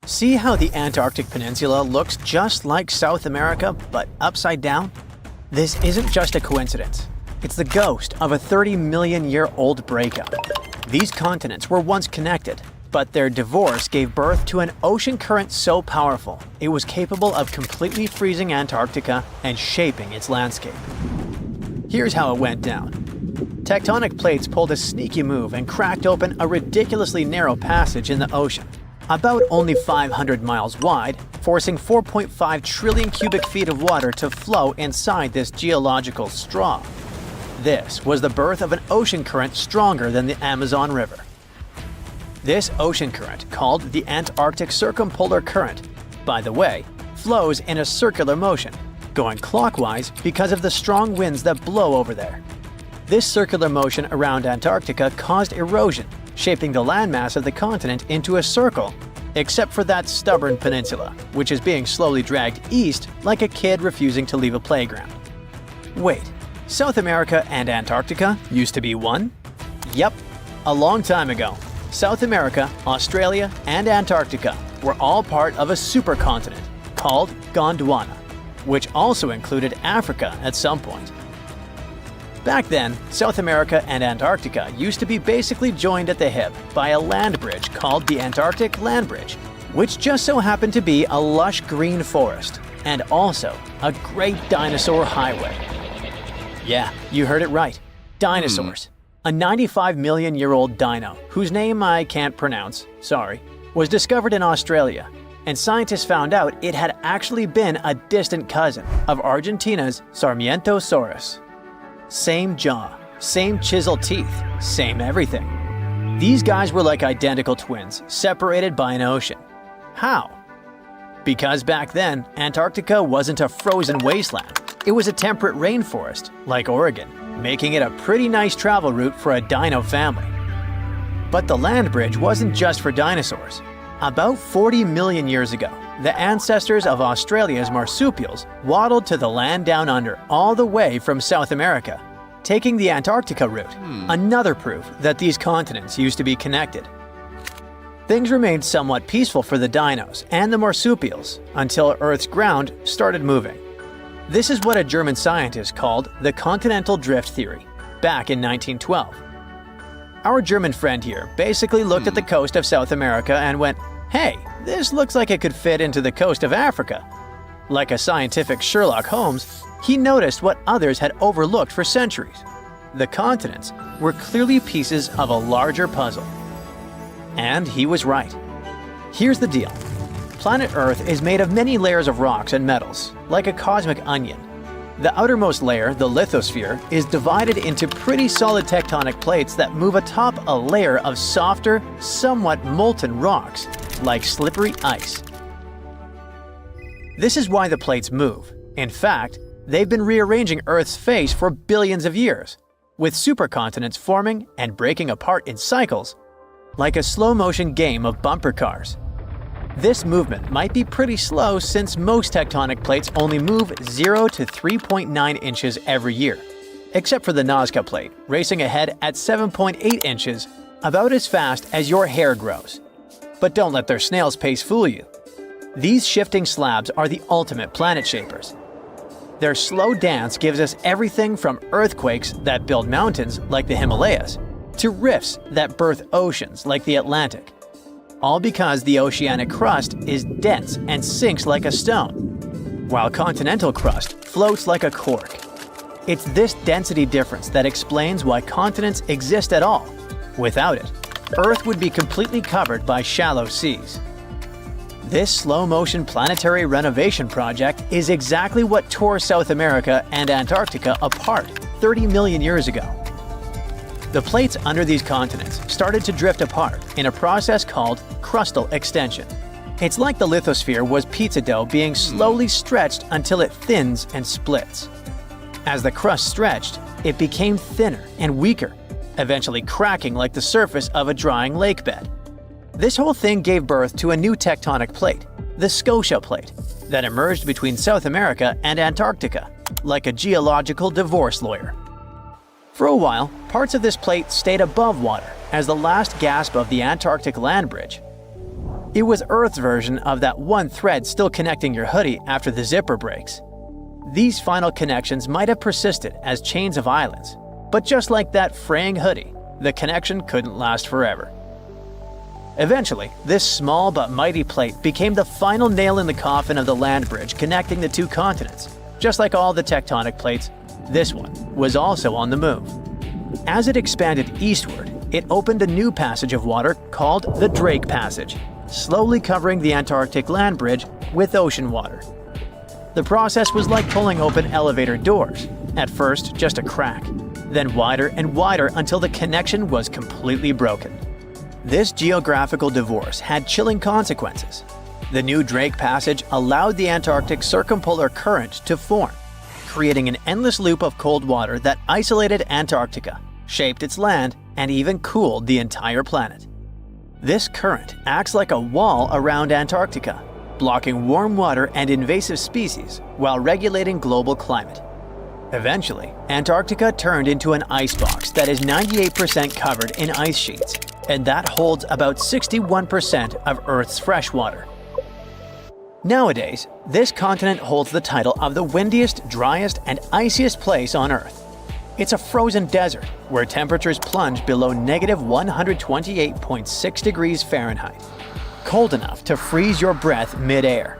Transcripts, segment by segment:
See how the Antarctic Peninsula looks just like South America, but upside down? This isn't just a coincidence. It's the ghost of a 30-million-year-old breakup. These continents were once connected, but their divorce gave birth to an ocean current so powerful it was capable of completely freezing Antarctica and shaping its landscape. Here's how it went down. Tectonic plates pulled a sneaky move and cracked open a ridiculously narrow passage in the ocean, about only 500 miles wide, forcing 4.5 trillion cubic feet of water to flow inside this geological straw. This was the birth of an ocean current stronger than the Amazon River. This ocean current, called the Antarctic Circumpolar Current, by the way, flows in a circular motion, going clockwise because of the strong winds that blow over there. This circular motion around Antarctica caused erosion, shaping the landmass of the continent into a circle, except for that stubborn peninsula, which is being slowly dragged east like a kid refusing to leave a playground. Wait, South America and Antarctica used to be one? Yep, a long time ago. South America, Australia, and Antarctica were all part of a supercontinent called Gondwana, which also included Africa at some point. Back then, South America and Antarctica used to be basically joined at the hip by a land bridge called the Antarctic Land Bridge, which just so happened to be a lush green forest and also a great dinosaur highway. Yeah, you heard it right. Dinosaurs. A 95-million-year-old dino, whose name I can't pronounce, sorry, was discovered in Australia, and scientists found out it had actually been a distant cousin of Argentina's Sarmientosaurus. Same jaw, same chisel teeth, same everything. These guys were like identical twins, separated by an ocean. How? Because back then, Antarctica wasn't a frozen wasteland. It was a temperate rainforest, like Oregon, making it a pretty nice travel route for a dino family. But the land bridge wasn't just for dinosaurs. About 40 million years ago, the ancestors of Australia's marsupials waddled to the land down under all the way from South America, taking the Antarctica route, another proof that these continents used to be connected. Things remained somewhat peaceful for the dinos and the marsupials until Earth's ground started moving. This is what a German scientist called the continental drift theory, back in 1912. Our German friend here basically looked at the coast of South America and went, "Hey, this looks like it could fit into the coast of Africa." Like a scientific Sherlock Holmes, he noticed what others had overlooked for centuries. The continents were clearly pieces of a larger puzzle. And he was right. Here's the deal. Planet Earth is made of many layers of rocks and metals, like a cosmic onion. The outermost layer, the lithosphere, is divided into pretty solid tectonic plates that move atop a layer of softer, somewhat molten rocks, like slippery ice. This is why the plates move. In fact, they've been rearranging Earth's face for billions of years, with supercontinents forming and breaking apart in cycles, like a slow-motion game of bumper cars. This movement might be pretty slow since most tectonic plates only move 0 to 3.9 inches every year, except for the Nazca plate, racing ahead at 7.8 inches, about as fast as your hair grows. But don't let their snail's pace fool you. These shifting slabs are the ultimate planet shapers. Their slow dance gives us everything from earthquakes that build mountains, like the Himalayas, to rifts that birth oceans, like the Atlantic. All because the oceanic crust is dense and sinks like a stone, while continental crust floats like a cork. It's this density difference that explains why continents exist at all. Without it, Earth would be completely covered by shallow seas. This slow-motion planetary renovation project is exactly what tore South America and Antarctica apart 30 million years ago. The plates under these continents started to drift apart in a process called crustal extension. It's like the lithosphere was pizza dough being slowly stretched until it thins and splits. As the crust stretched, it became thinner and weaker, eventually cracking like the surface of a drying lake bed. This whole thing gave birth to a new tectonic plate, the Scotia Plate, that emerged between South America and Antarctica, like a geological divorce lawyer. For a while, parts of this plate stayed above water as the last gasp of the Antarctic land bridge. It was Earth's version of that one thread still connecting your hoodie after the zipper breaks. These final connections might have persisted as chains of islands, but just like that fraying hoodie, the connection couldn't last forever. Eventually, this small but mighty plate became the final nail in the coffin of the land bridge connecting the two continents. Just like all the tectonic plates, this one was also on the move. As it expanded eastward, it opened a new passage of water called the Drake Passage, slowly covering the Antarctic land bridge with ocean water. The process was like pulling open elevator doors. At first, just a crack, then wider and wider until the connection was completely broken. This geographical divorce had chilling consequences. The new Drake Passage allowed the Antarctic circumpolar current to form, creating an endless loop of cold water that isolated Antarctica, shaped its land, and even cooled the entire planet. This current acts like a wall around Antarctica, blocking warm water and invasive species while regulating global climate. Eventually, Antarctica turned into an icebox that is 98% covered in ice sheets, and that holds about 61% of Earth's fresh water. Nowadays, this continent holds the title of the windiest, driest, and iciest place on Earth. It's a frozen desert where temperatures plunge below -128.6 degrees Fahrenheit, cold enough to freeze your breath mid-air.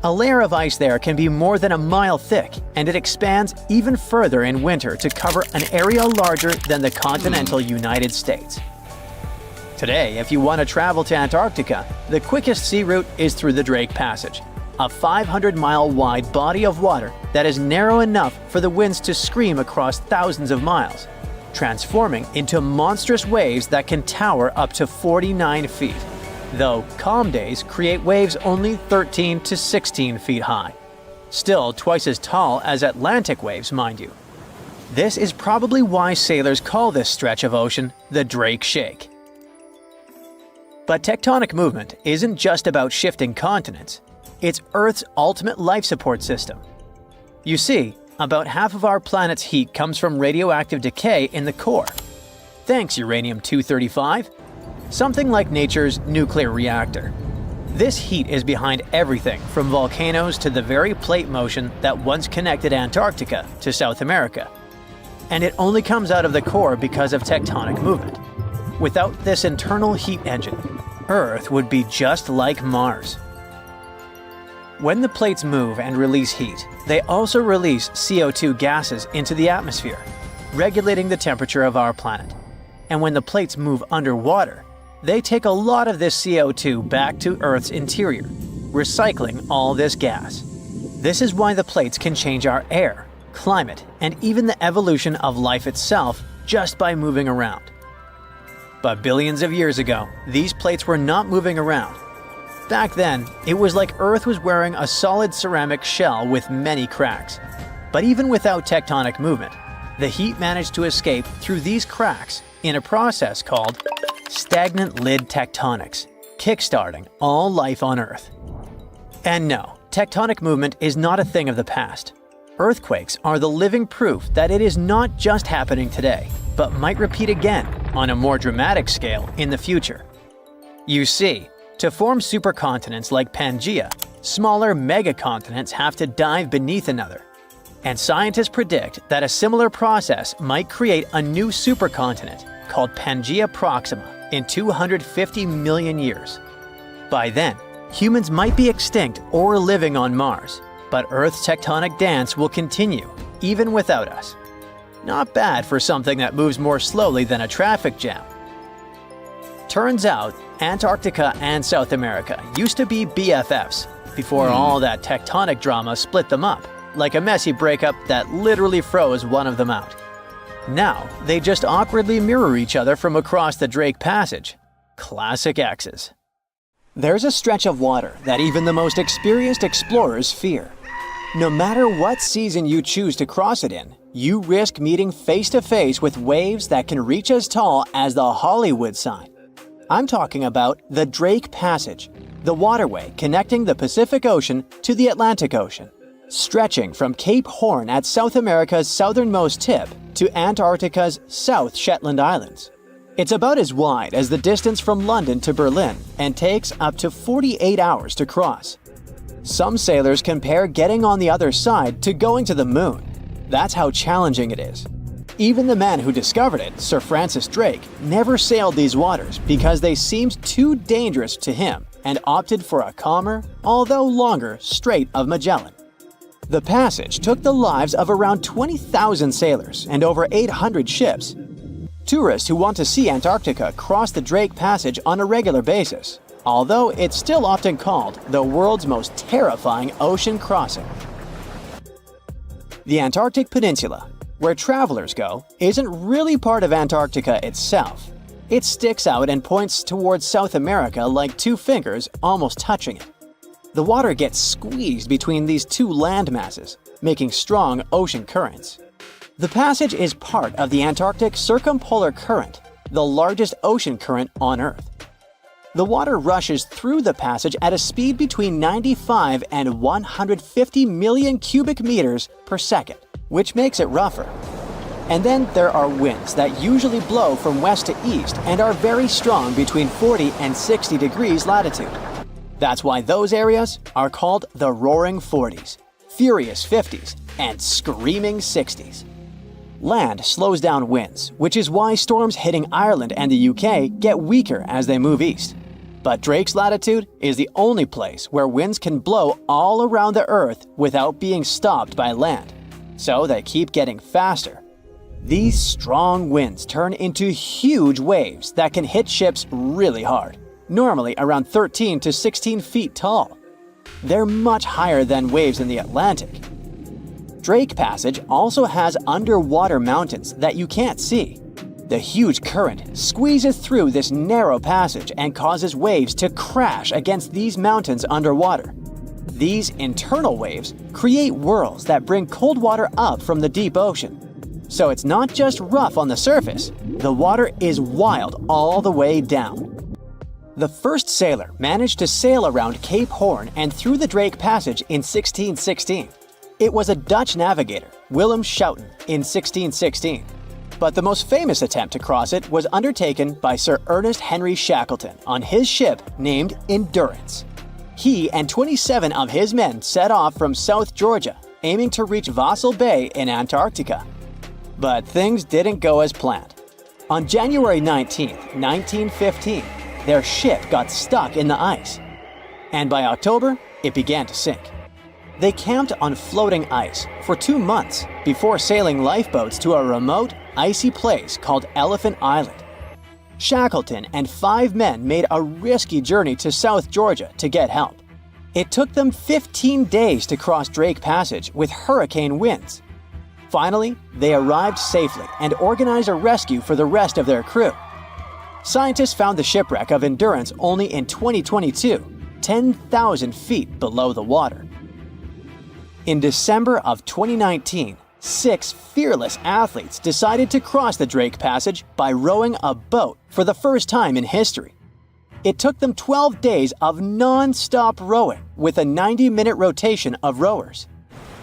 A layer of ice there can be more than a mile thick, and it expands even further in winter to cover an area larger than the continental United States. Today, if you want to travel to Antarctica, the quickest sea route is through the Drake Passage, a 500-mile-wide body of water that is narrow enough for the winds to scream across thousands of miles, transforming into monstrous waves that can tower up to 49 feet. Though calm days create waves only 13 to 16 feet high. Still twice as tall as Atlantic waves, mind you. This is probably why sailors call this stretch of ocean the Drake Shake. But tectonic movement isn't just about shifting continents. It's Earth's ultimate life support system. You see, about half of our planet's heat comes from radioactive decay in the core. Thanks, uranium-235. Something like nature's nuclear reactor. This heat is behind everything from volcanoes to the very plate motion that once connected Antarctica to South America. And it only comes out of the core because of tectonic movement. Without this internal heat engine, Earth would be just like Mars. When the plates move and release heat, they also release CO2 gases into the atmosphere, regulating the temperature of our planet. And when the plates move underwater, they take a lot of this CO2 back to Earth's interior, recycling all this gas. This is why the plates can change our air, climate, and even the evolution of life itself just by moving around. But billions of years ago, these plates were not moving around. Back then, it was like Earth was wearing a solid ceramic shell with many cracks. But even without tectonic movement, the heat managed to escape through these cracks in a process called stagnant lid tectonics, kickstarting all life on Earth. And no, tectonic movement is not a thing of the past. Earthquakes are the living proof that it is not just happening today, but might repeat again on a more dramatic scale in the future. You see, to form supercontinents like Pangaea, smaller megacontinents have to dive beneath another. And scientists predict that a similar process might create a new supercontinent called Pangaea Proxima in 250 million years. By then, humans might be extinct or living on Mars, but Earth's tectonic dance will continue, even without us. Not bad for something that moves more slowly than a traffic jam. Turns out, Antarctica and South America used to be BFFs before all that tectonic drama split them up, like a messy breakup that literally froze one of them out. Now, they just awkwardly mirror each other from across the Drake Passage. Classic exes. There's a stretch of water that even the most experienced explorers fear. No matter what season you choose to cross it in, you risk meeting face-to-face with waves that can reach as tall as the Hollywood sign. I'm talking about the Drake Passage, the waterway connecting the Pacific Ocean to the Atlantic Ocean, stretching from Cape Horn at South America's southernmost tip to Antarctica's South Shetland Islands. It's about as wide as the distance from London to Berlin and takes up to 48 hours to cross. Some sailors compare getting on the other side to going to the moon. That's how challenging it is. Even the man who discovered it, Sir Francis Drake, never sailed these waters because they seemed too dangerous to him and opted for a calmer, although longer, Strait of Magellan. The passage took the lives of around 20,000 sailors and over 800 ships. Tourists who want to see Antarctica cross the Drake Passage on a regular basis, although it's still often called the world's most terrifying ocean crossing. The Antarctic Peninsula, where travelers go, isn't really part of Antarctica itself. It sticks out and points towards South America like two fingers almost touching it. The water gets squeezed between these two land masses, making strong ocean currents. The passage is part of the Antarctic Circumpolar Current, the largest ocean current on Earth. The water rushes through the passage at a speed between 95 and 150 million cubic meters per second, which makes it rougher. And then there are winds that usually blow from west to east and are very strong between 40 and 60 degrees latitude. That's why those areas are called the Roaring Forties, Furious 50s, and Screaming 60s. Land slows down winds, which is why storms hitting Ireland and the UK get weaker as they move east. But Drake's latitude is the only place where winds can blow all around the Earth without being stopped by land, so they keep getting faster. These strong winds turn into huge waves that can hit ships really hard, normally around 13 to 16 feet tall. They're much higher than waves in the Atlantic. Drake Passage also has underwater mountains that you can't see. The huge current squeezes through this narrow passage and causes waves to crash against these mountains underwater. These internal waves create whirls that bring cold water up from the deep ocean. So it's not just rough on the surface, the water is wild all the way down. The first sailor managed to sail around Cape Horn and through the Drake Passage in 1616. It was a Dutch navigator, Willem Schouten, in 1616. But the most famous attempt to cross it was undertaken by Sir Ernest Henry Shackleton on his ship named Endurance. He and 27 of his men set off from South Georgia, aiming to reach Vassal Bay in Antarctica. But things didn't go as planned. On January 19, 1915, their ship got stuck in the ice. And by October, it began to sink. They camped on floating ice for 2 months before sailing lifeboats to a remote, icy place called Elephant Island. Shackleton and 5 men made a risky journey to South Georgia to get help. It took them 15 days to cross Drake Passage with hurricane winds. Finally, they arrived safely and organized a rescue for the rest of their crew. Scientists found the shipwreck of Endurance only in 2022, 10,000 feet below the water. In December of 2019, 6 fearless athletes decided to cross the Drake Passage by rowing a boat for the first time in history. It took them 12 days of non-stop rowing with a 90-minute rotation of rowers.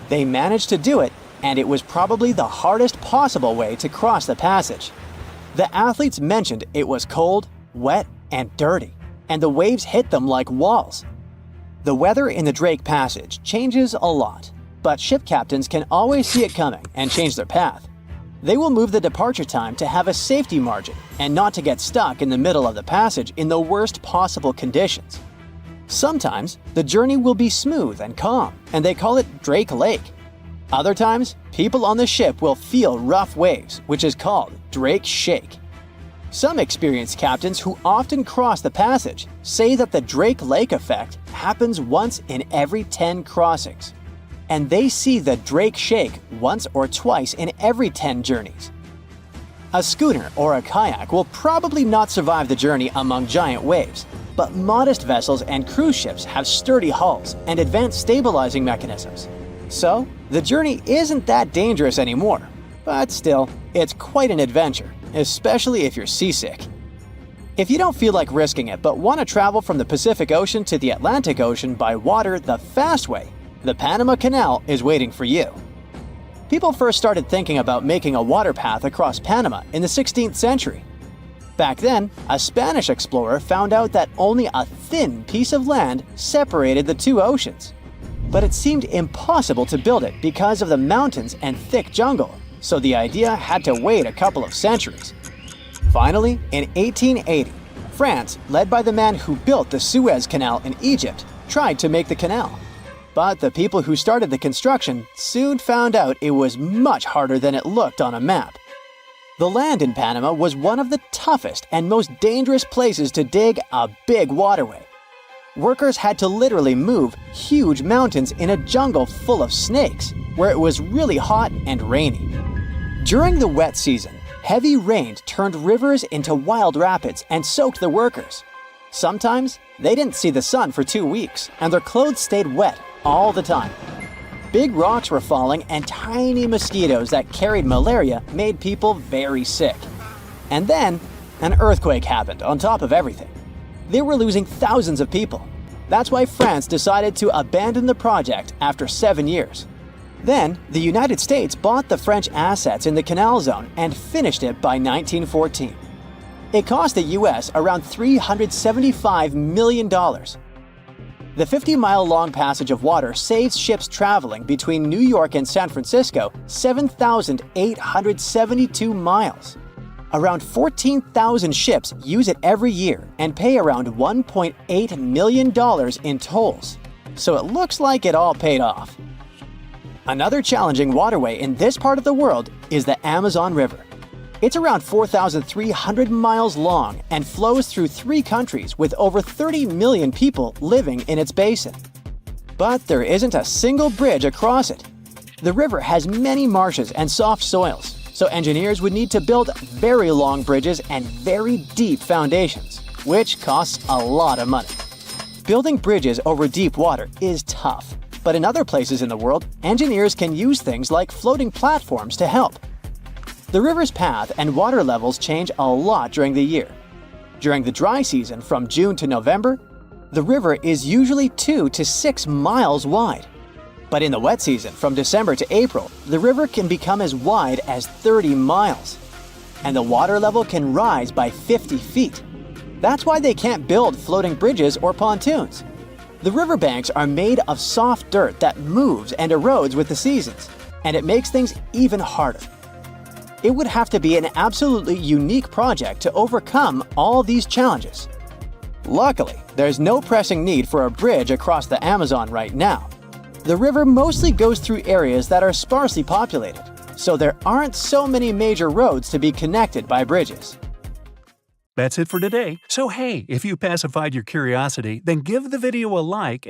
They managed to do it, and it was probably the hardest possible way to cross the passage. The athletes mentioned it was cold, wet, and dirty, and the waves hit them like walls. The weather in the Drake Passage changes a lot, but ship captains can always see it coming and change their path. They will move the departure time to have a safety margin and not to get stuck in the middle of the passage in the worst possible conditions. Sometimes, the journey will be smooth and calm, and they call it Drake Lake. Other times, people on the ship will feel rough waves, which is called Drake Shake. Some experienced captains who often cross the passage say that the Drake Lake effect happens once in every 10 crossings. And they see the Drake Shake once or twice in every 10 journeys. A schooner or a kayak will probably not survive the journey among giant waves, but modest vessels and cruise ships have sturdy hulls and advanced stabilizing mechanisms. So, the journey isn't that dangerous anymore, but still, it's quite an adventure, especially if you're seasick. If you don't feel like risking it but want to travel from the Pacific Ocean to the Atlantic Ocean by water the fast way, the Panama Canal is waiting for you. People first started thinking about making a water path across Panama in the 16th century. Back then, a Spanish explorer found out that only a thin piece of land separated the two oceans. But it seemed impossible to build it because of the mountains and thick jungle, so the idea had to wait a couple of centuries. Finally, in 1880, France, led by the man who built the Suez Canal in Egypt, tried to make the canal. But the people who started the construction soon found out it was much harder than it looked on a map. The land in Panama was one of the toughest and most dangerous places to dig a big waterway. Workers had to literally move huge mountains in a jungle full of snakes, where it was really hot and rainy. During the wet season, heavy rain turned rivers into wild rapids and soaked the workers. Sometimes, they didn't see the sun for 2 weeks, and their clothes stayed wet all the time. Big rocks were falling, and tiny mosquitoes that carried malaria made people very sick. And then, an earthquake happened on top of everything. They were losing thousands of people. That's why France decided to abandon the project after 7 years. Then, the United States bought the French assets in the Canal Zone and finished it by 1914. It cost the US around $375 million. The 50-mile-long passage of water saves ships traveling between New York and San Francisco 7,872 miles. Around 14,000 ships use it every year and pay around $1.8 million in tolls. So it looks like it all paid off. Another challenging waterway in this part of the world is the Amazon River. It's around 4,300 miles long and flows through 3 countries with over 30 million people living in its basin. But there isn't a single bridge across it. The river has many marshes and soft soils, so engineers would need to build very long bridges and very deep foundations, which costs a lot of money. Building bridges over deep water is tough, but in other places in the world, engineers can use things like floating platforms to help. The river's path and water levels change a lot during the year. During the dry season from June to November, the river is usually 2 to 6 miles wide. But in the wet season from December to April, the river can become as wide as 30 miles. And the water level can rise by 50 feet. That's why they can't build floating bridges or pontoons. The riverbanks are made of soft dirt that moves and erodes with the seasons, and it makes things even harder. It would have to be an absolutely unique project to overcome all these challenges. Luckily, there's no pressing need for a bridge across the Amazon right now. The river mostly goes through areas that are sparsely populated, so there aren't so many major roads to be connected by bridges. That's it for today. So hey, if you pacified your curiosity, then give the video a like